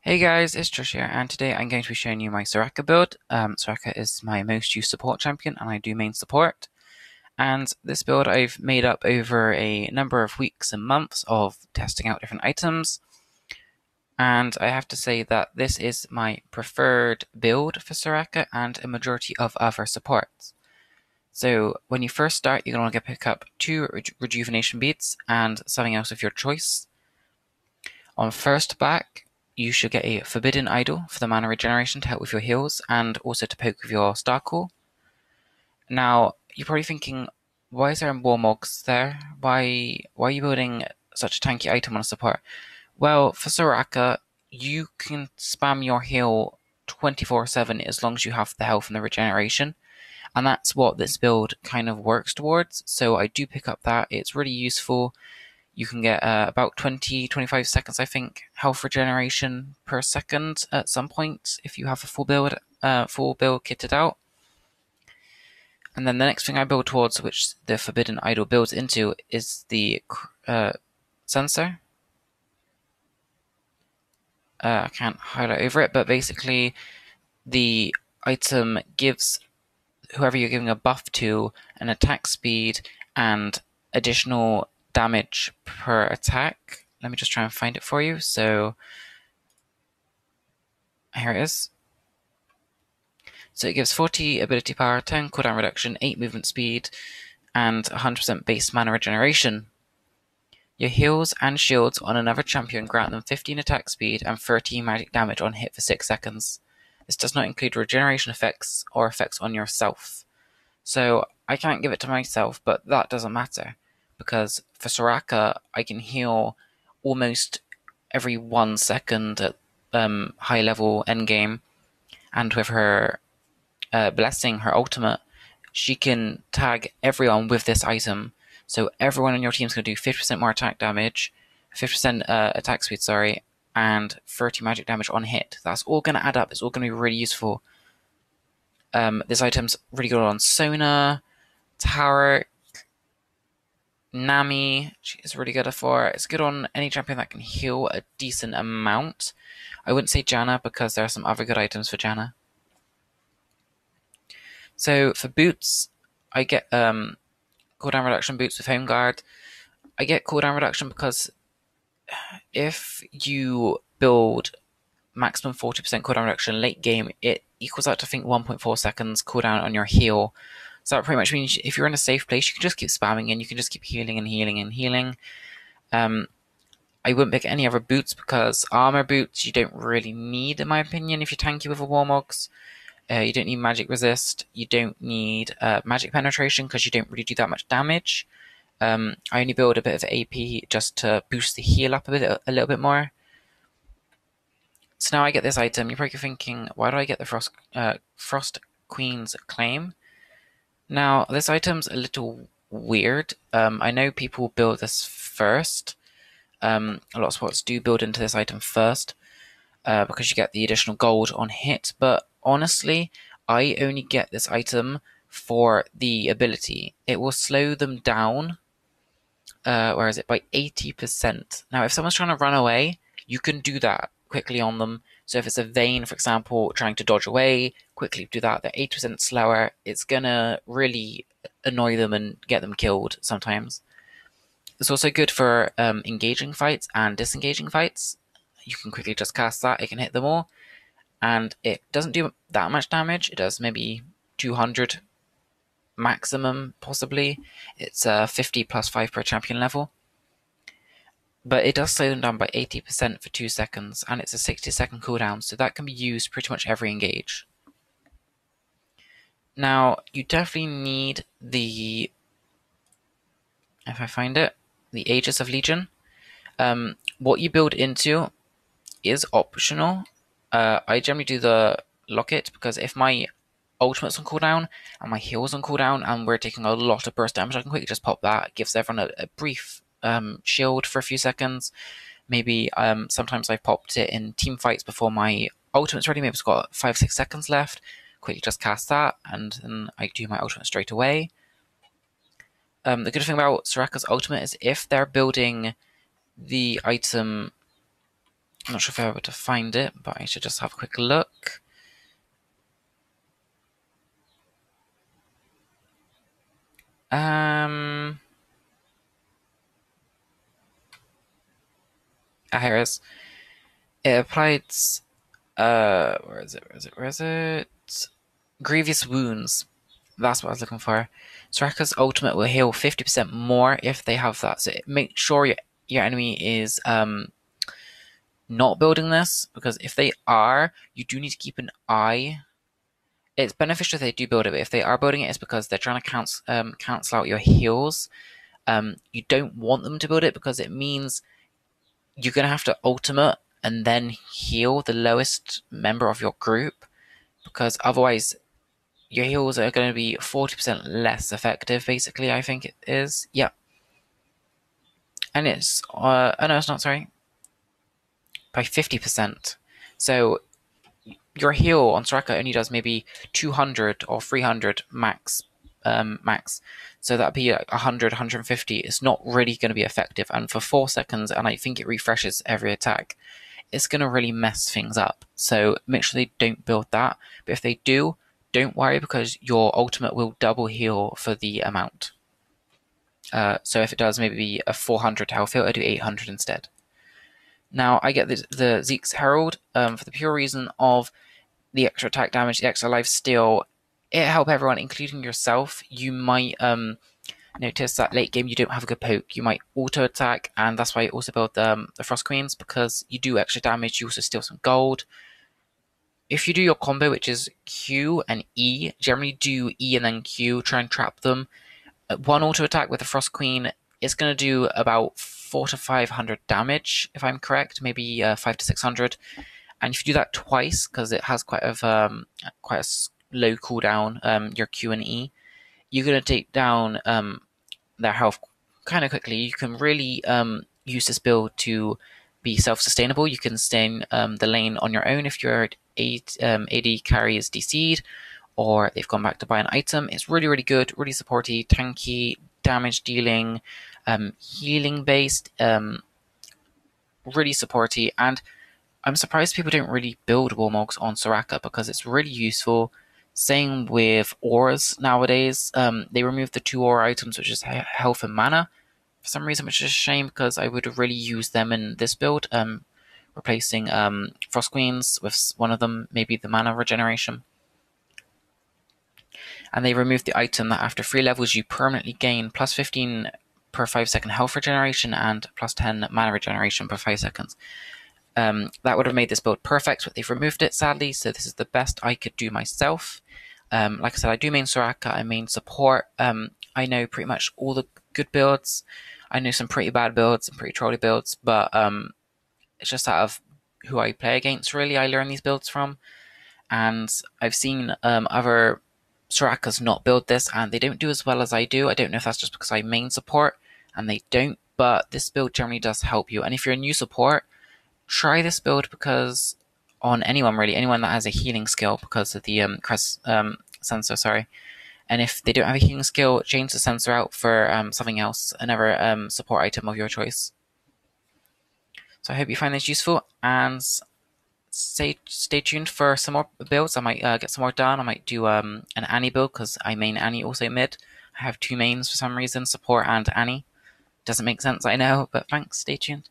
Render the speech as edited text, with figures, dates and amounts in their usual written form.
Hey guys, it's Josh here, and today I'm going to be showing you my Soraka build. Soraka is my most used support champion, and I do main support. And this build I've made up over a number of weeks and months of testing out different items. And I have to say that this is my preferred build for Soraka and a majority of other supports. So when you first start, you're going to pick up two rejuvenation beads and something else of your choice. On first back, you should get a Forbidden Idol for the mana regeneration to help with your heals and also to poke with your Star Core. Now, you're probably thinking, why is there a Warmogs there? Why are you building such a tanky item on a support? Well, for Soraka, you can spam your heal 24/7 as long as you have the health and the regeneration. And that's what this build kind of works towards. So I do pick up that. It's really useful. You can get about 20-25 seconds, I think, health regeneration per second at some point if you have a full build kitted out. And then the next thing I build towards, which the Forbidden Idol builds into, is the sensor. I can't highlight over it, but basically the item gives whoever you're giving a buff to an attack speed and additional damage per attack. Let me just try and find it for you. So here it is. So it gives 40 ability power, 10 cooldown reduction, 8 movement speed, and 100% base mana regeneration. Your heals and shields on another champion grant them 15 attack speed and 13 magic damage on hit for 6 seconds. This does not include regeneration effects or effects on yourself. So I can't give it to myself, but that doesn't matter, because for Soraka, I can heal almost every 1 second at high level endgame, and with her Blessing, her ultimate, she can tag everyone with this item. So everyone on your team is going to do 50% more attack damage, 50% attack speed, sorry, and 30 magic damage on hit. That's all going to add up. It's all going to be really useful. This item's really good on Sona, Tarek, Nami. She is really good for. It's good on any champion that can heal a decent amount. I wouldn't say Janna because there are some other good items for Janna. So for boots, I get cooldown reduction boots with Home Guard. I get cooldown reduction because if you build maximum 40% cooldown reduction late game, it equals out to, I think, 1.4 seconds cooldown on your heal. So that pretty much means if you're in a safe place, you can just keep spamming and you can just keep healing and healing and healing. I wouldn't pick any other boots because armor boots you don't really need, in my opinion, if you're tanky with a Warmogs. You don't need magic resist. You don't need magic penetration because you don't really do that much damage. I only build a bit of AP just to boost the heal up a little bit more. So now I get this item. You're probably thinking, why do I get the Frost Queen's Claim? Now this item's a little weird. I know people build this first. A lot of spots do build into this item first because you get the additional gold on hit, but honestly, I only get this item for the ability. It will slow them down, where is it, by 80%. Now, if someone's trying to run away, you can do that quickly on them. So if it's a Vayne, for example, trying to dodge away, quickly do that. They're 80% slower. It's gonna really annoy them and get them killed sometimes. It's also good for engaging fights and disengaging fights. You can quickly just cast that, it can hit them all. And it doesn't do that much damage. It does maybe 200 maximum, possibly. It's 50 plus 5 per champion level. But it does slow them down by 80% for 2 seconds, and it's a 60-second cooldown, so that can be used pretty much every engage. Now, you definitely need the, if I find it, the Aegis of Legion. What you build into is optional. I generally do the Locket because if my ultimate's on cooldown and my heal's on cooldown and we're taking a lot of burst damage, I can quickly just pop that. It gives everyone a brief shield for a few seconds. Maybe sometimes I've popped it in team fights before my ultimate's ready. Maybe it's got 5-6 seconds left. Quickly just cast that and then I do my ultimate straight away. The good thing about Soraka's ultimate is if they're building the item I'm not sure if I'm able to find it, but I should just have a quick look. Here it is. It applied. Where is it? Where is it? Where is it? Grievous wounds. That's what I was looking for. Soraka's ultimate will heal 50% more if they have that. So make sure your enemy is not building this, because if they are, you do need to keep an eye. It's beneficial if they do build it, but if they are building it, it's because they're trying to cancel out your heals. You don't want them to build it because it means you're going to have to ultimate and then heal the lowest member of your group, because otherwise your heals are going to be 40% less effective, basically, I think it is. Yeah. And it's, oh no, it's not, sorry, by 50%. So your heal on Soraka only does maybe 200 or 300 max. So that'd be 100, 150. It's not really going to be effective. And for 4 seconds, and I think it refreshes every attack, it's going to really mess things up. So make sure they don't build that. But if they do, don't worry, because your ultimate will double heal for the amount. So if it does maybe a 400 health heal, I do 800 instead. Now I get the Zeke's Herald for the pure reason of the extra attack damage, the extra life steal. It helps everyone, including yourself. You might notice that late game you don't have a good poke. You might auto attack, and that's why I also build the Frost Queens, because you do extra damage. You also steal some gold. If you do your combo, which is Q and E, generally do E and then Q, try and trap them. One auto attack with the Frost Queen is going to do about 400 to 500 damage, if I'm correct, maybe 500 to 600. And if you do that twice, because it has quite a low cooldown, your Q and E, you're going to take down their health kind of quickly. You can really use this build to be self-sustainable. You can stay in the lane on your own if your AD carry is DC'd, or they've gone back to buy an item. It's really, really good, really supporty, tanky, damage dealing, healing based, really supporty. And I'm surprised people don't really build Warmogs on Soraka, because it's really useful. Same with auras nowadays. They removed the 2 aura items, which is health and mana, for some reason, which is a shame, because I would have really used them in this build, replacing Frost Queens with one of them, maybe the mana regeneration. And they removed the item that after 3 levels you permanently gain plus 15 per 5-second health regeneration and plus 10 mana regeneration per 5 seconds. That would have made this build perfect, but they've removed it, sadly, so this is the best I could do myself. Like I said, I do main Soraka, I main support. I know pretty much all the good builds. I know some pretty bad builds and pretty trolly builds, but it's just out of who I play against, really, I learn these builds from. And I've seen other Sorakas not build this, and they don't do as well as I do. I don't know if that's just because I main support and they don't, but this build generally does help you. And if you're a new support, try this build, because on anyone, really, anyone that has a healing skill, because of the crest sensor, sorry. And if they don't have a healing skill, change the sensor out for something else, another support item of your choice. So I hope you find this useful, and stay tuned for some more builds. I might get some more done. I might do an Annie build, because I main Annie also mid. I have 2 mains for some reason, support and Annie. Doesn't make sense, I know, but thanks, stay tuned.